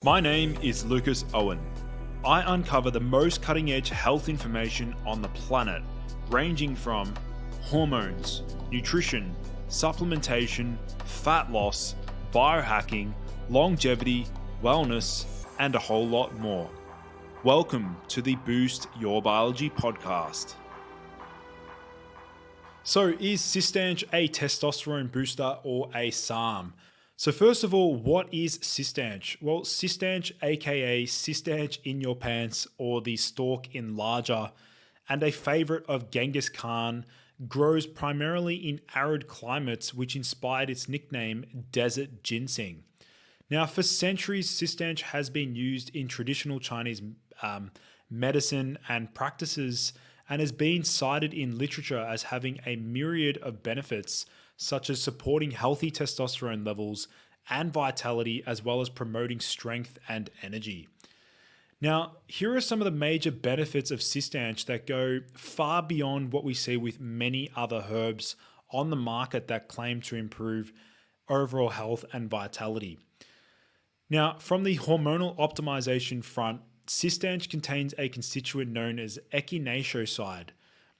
My name is Lucas Aoun. I uncover the most cutting-edge health information on the planet, ranging from hormones, nutrition, supplementation, fat loss, biohacking, longevity, wellness, and a whole lot more. Welcome to the Boost Your Biology podcast. So, is Cistanche a testosterone booster or a SARM? So first of all, what is Cistanche? Well, Cistanche, aka Cistanche in your pants or the stork in larger, and a favorite of Genghis Khan, grows primarily in arid climates, which inspired its nickname desert ginseng. Now, for centuries, Cistanche has been used in traditional Chinese medicine and practices and has been cited in literature as having a myriad of benefits, such as supporting healthy testosterone levels and vitality, as well as promoting strength and energy. Now, here are some of the major benefits of Cistanche that go far beyond what we see with many other herbs on the market that claim to improve overall health and vitality. Now, from the hormonal optimization front, Cistanche contains a constituent known as echinacea.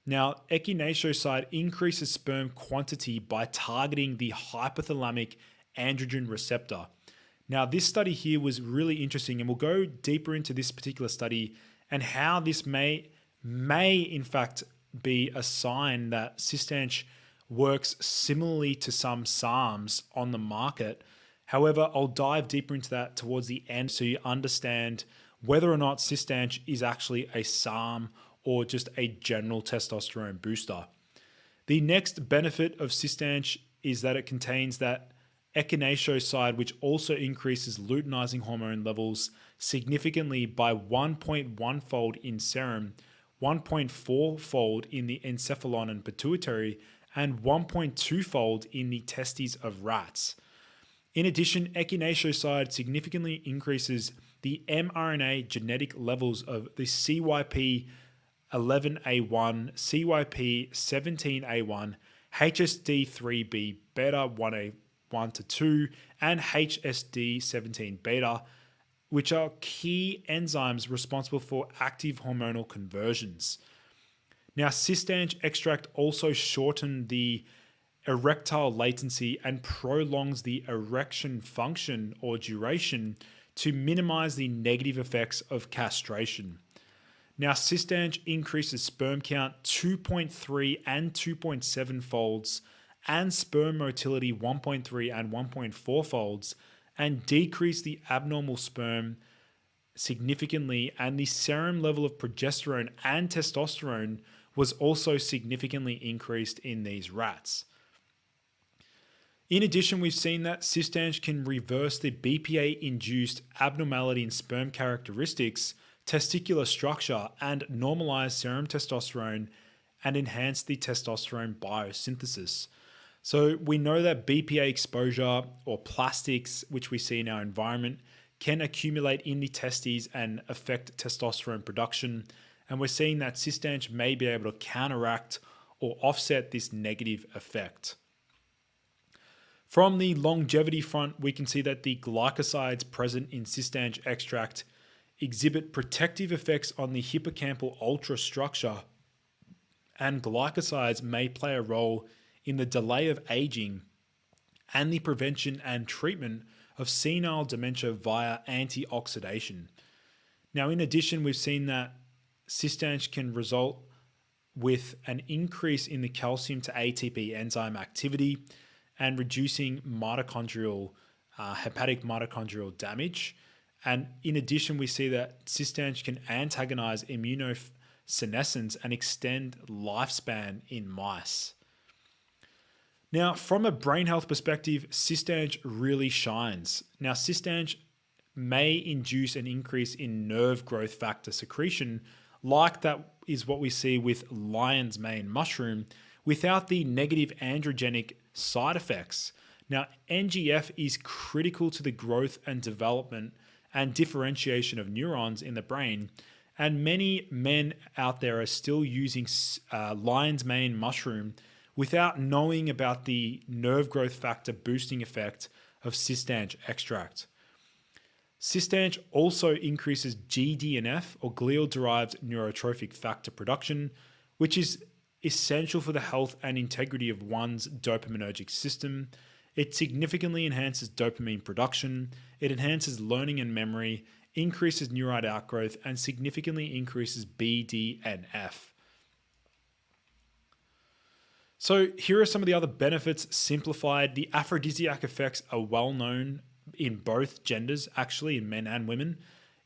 Now, echinacea increases sperm quantity by targeting the hypothalamic androgen receptor. Now, this study here was really interesting, and we'll go deeper into this particular study and how this may in fact be a sign that Cistanche works similarly to some SARMs on the market. However, I'll dive deeper into that towards the end so you understand whether or not Cistanche is actually a SARM or just a general testosterone booster. The next benefit of Cistanche is that it contains that echinacea, which also increases luteinizing hormone levels significantly by 1.1-fold in serum, 1.4-fold in the encephalon and pituitary, and 1.2-fold in the testes of rats. In addition, echinacea significantly increases the mRNA genetic levels of the CYP11A1, CYP17A1, HSD3B beta 1A1 to 2, and HSD17 beta, which are key enzymes responsible for active hormonal conversions. Now, Cistanche extract also shortened the erectile latency and prolongs the erection function or duration to minimize the negative effects of castration. Now, Cistanche increases sperm count 2.3 and 2.7 folds and sperm motility 1.3 and 1.4 folds, and decrease the abnormal sperm significantly, and the serum level of progesterone and testosterone was also significantly increased in these rats. In addition, we've seen that Cistanche can reverse the BPA-induced abnormality in sperm characteristics, testicular structure, and normalize serum testosterone and enhance the testosterone biosynthesis. So we know that BPA exposure or plastics, which we see in our environment, can accumulate in the testes and affect testosterone production. And we're seeing that Cistanche may be able to counteract or offset this negative effect. From the longevity front, we can see that the glycosides present in Cistanche extract exhibit protective effects on the hippocampal ultrastructure, and glycosides may play a role in the delay of aging and the prevention and treatment of senile dementia via antioxidation. Now, in addition, we've seen that Cistanche can result with an increase in the calcium to ATP enzyme activity and reducing hepatic mitochondrial damage. And in addition, we see that Cistanche can antagonize immunosenescence and extend lifespan in mice. Now, from a brain health perspective, Cistanche really shines. Now, Cistanche may induce an increase in nerve growth factor secretion, like that is what we see with lion's mane mushroom, without the negative androgenic side effects. Now, NGF is critical to the growth and development and differentiation of neurons in the brain, and many men out there are still using lion's mane mushroom without knowing about the nerve growth factor boosting effect of Cistanche extract. Cistanche also increases GDNF or glial derived neurotrophic factor production, which is essential for the health and integrity of one's dopaminergic system. It significantly enhances dopamine production, it enhances learning and memory, increases neurite outgrowth, and significantly increases BDNF. So, here are some of the other benefits simplified. The aphrodisiac effects are well known in both genders, actually, in men and women.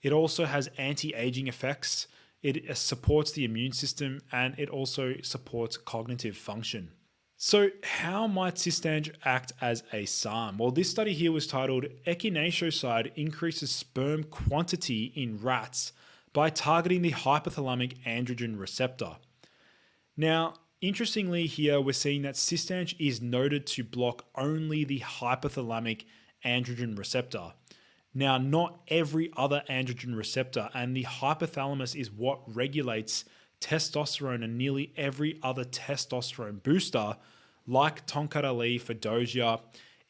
It also has anti aging effects, it supports the immune system, and it also supports cognitive function. So, how might Cistanche act as a SARM? Well, this study here was titled Echinacea Increases Sperm Quantity in Rats by Targeting the Hypothalamic Androgen Receptor. Now, interestingly, here we're seeing that Cistanche is noted to block only the hypothalamic androgen receptor. Now, not every other androgen receptor, and the hypothalamus is what regulates testosterone, and nearly every other testosterone booster, like Tonkat Ali for Doja,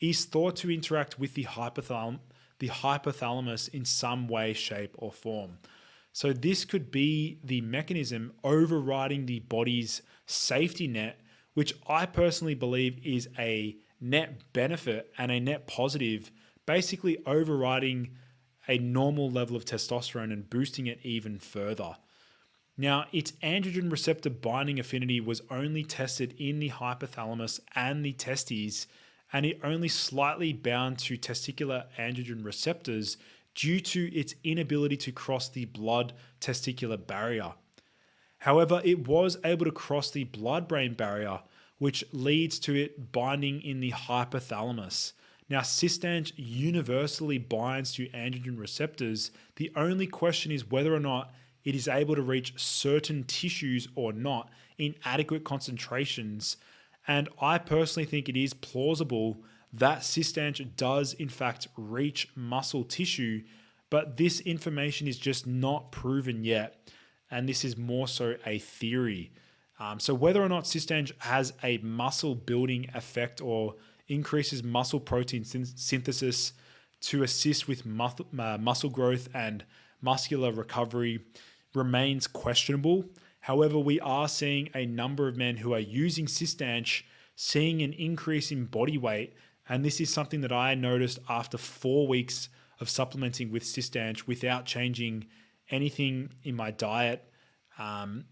is thought to interact with the hypothalamus in some way, shape, or form. So this could be the mechanism overriding the body's safety net, which I personally believe is a net benefit and a net positive, basically overriding a normal level of testosterone and boosting it even further. Now, its androgen receptor binding affinity was only tested in the hypothalamus and the testes, and it only slightly bound to testicular androgen receptors due to its inability to cross the blood testicular barrier. However, it was able to cross the blood brain barrier, which leads to it binding in the hypothalamus. Now, Cistanche universally binds to androgen receptors. The only question is whether or not it is able to reach certain tissues or not in adequate concentrations. And I personally think it is plausible that Cistanche does in fact reach muscle tissue, but this information is just not proven yet. And this is more so a theory. So whether or not Cistanche has a muscle building effect or increases muscle protein synthesis to assist with muscle growth and muscular recovery remains questionable. However, we are seeing a number of men who are using Cistanche seeing an increase in body weight. And this is something that I noticed after 4 weeks of supplementing with Cistanche without changing anything in my diet,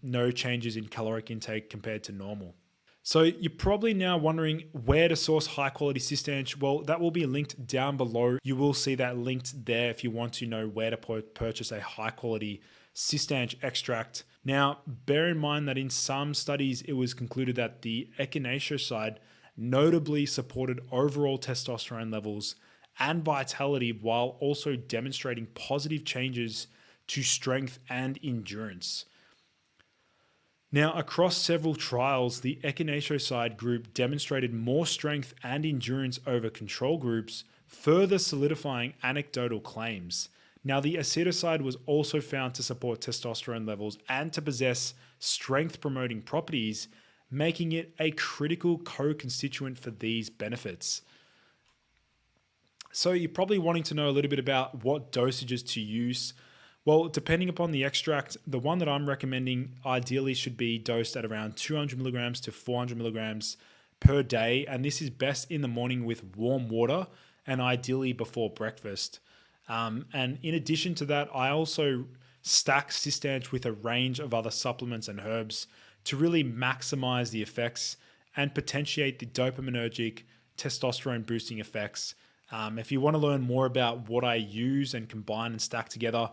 no changes in caloric intake compared to normal. So you're probably now wondering where to source high quality Cistanche. Well, that will be linked down below. You will see that linked there if you want to know where to purchase a high quality Cistanche extract. Now, bear in mind that in some studies, it was concluded that the echinacea notably supported overall testosterone levels and vitality while also demonstrating positive changes to strength and endurance. Now, across several trials, the echinacea group demonstrated more strength and endurance over control groups, further solidifying anecdotal claims. Now, the aceticide was also found to support testosterone levels and to possess strength-promoting properties, making it a critical co-constituent for these benefits. So you're probably wanting to know a little bit about what dosages to use. Well, depending upon the extract, the one that I'm recommending ideally should be dosed at around 200 milligrams to 400 milligrams per day. And this is best in the morning with warm water and ideally before breakfast. And in addition to that, I also stack Cistanche with a range of other supplements and herbs to really maximize the effects and potentiate the dopaminergic testosterone boosting effects. If you want to learn more about what I use and combine and stack together,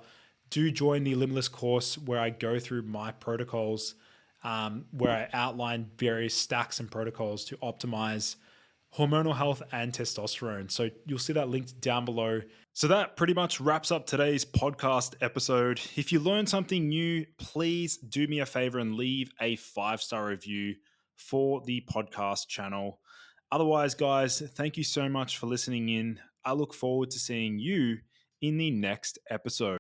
do join the Limitless course where I go through my protocols, where I outline various stacks and protocols to optimize hormonal health and testosterone. So you'll see that linked down below. So that pretty much wraps up today's podcast episode. If you learned something new, please do me a favor and leave a 5-star review for the podcast channel. Otherwise, guys, thank you so much for listening in. I look forward to seeing you in the next episode.